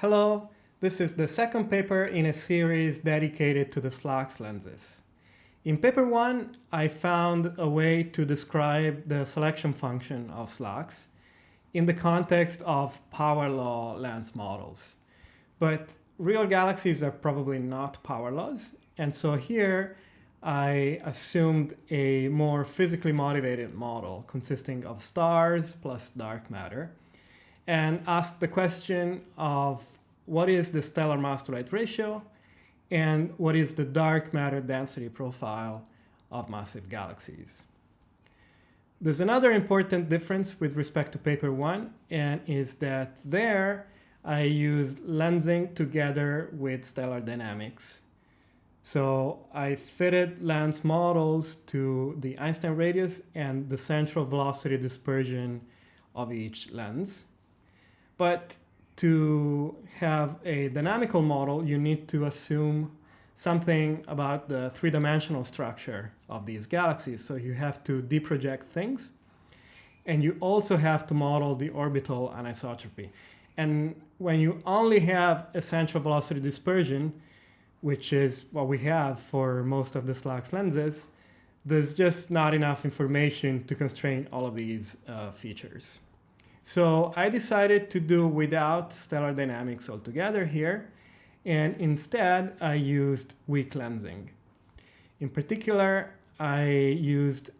Hello, this is the second paper in a series dedicated to the SLACS lenses. In paper 1, I found a way to describe the selection function of SLACS in the context of power law lens models. But real galaxies are probably not power laws, and so here I assumed a more physically motivated model consisting of stars plus dark matter, and asked the question of what is the stellar mass to light ratio and what is the dark matter density profile of massive galaxies. There's another important difference with respect to paper 1, and is that there I used lensing together with stellar dynamics. So I fitted lens models to the Einstein radius and the central velocity dispersion of each lens. But to have a dynamical model, you need to assume something about the three-dimensional structure of these galaxies. So you have to deproject things, and you also have to model the orbital anisotropy. And when you only have a central velocity dispersion, which is what we have for most of the SLACS lenses, there's just not enough information to constrain all of these features. So I decided to do without stellar dynamics altogether here, and instead I used weak lensing. In particular, I used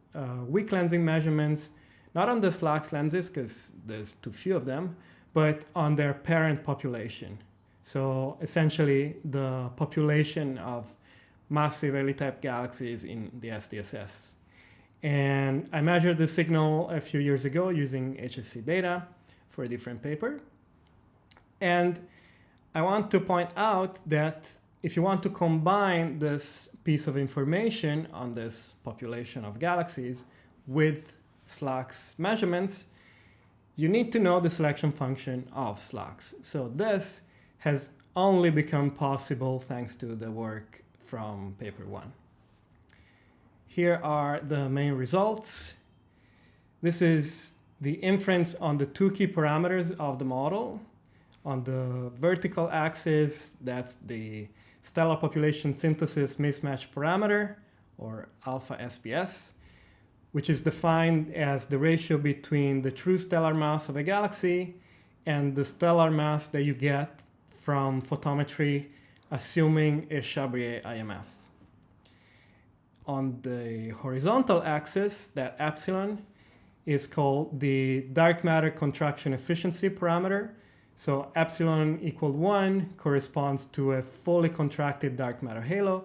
weak lensing measurements, not on the SLACS lenses, because there's too few of them, but on their parent population. So essentially the population of massive Early-type galaxies in the SDSS. And I measured the signal a few years ago using HSC data for a different paper. And I want to point out that if you want to combine this piece of information on this population of galaxies with SLACS measurements, you need to know the selection function of SLACS. So this has only become possible thanks to the work from paper 1. Here are the main results. This is the inference on the two key parameters of the model. On the vertical axis, that's the stellar population synthesis mismatch parameter, or alpha SPS, which is defined as the ratio between the true stellar mass of a galaxy and the stellar mass that you get from photometry, assuming a Chabrier IMF. On the horizontal axis, that epsilon is called the dark matter contraction efficiency parameter. So epsilon equal 1 corresponds to a fully contracted dark matter halo,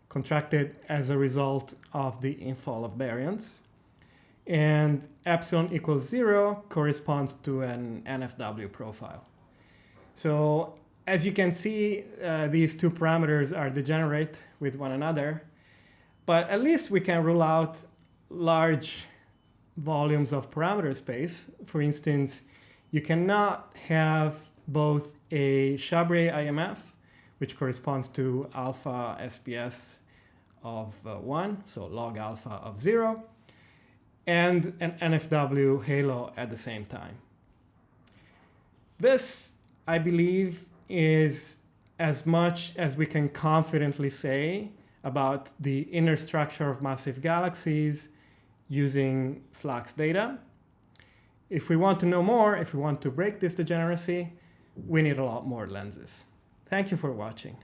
contracted as a result of the infall of baryons. And epsilon equals 0 corresponds to an NFW profile. So as you can see, these two parameters are degenerate with one another. But at least we can rule out large volumes of parameter space. For instance, you cannot have both a Chabrier IMF, which corresponds to alpha SPS of 1, so log alpha of 0, and an NFW halo at the same time. This, I believe, is as much as we can confidently say about the inner structure of massive galaxies using SLACS data. If we want to know more, if we want to break this degeneracy, we need a lot more lenses. Thank you for watching.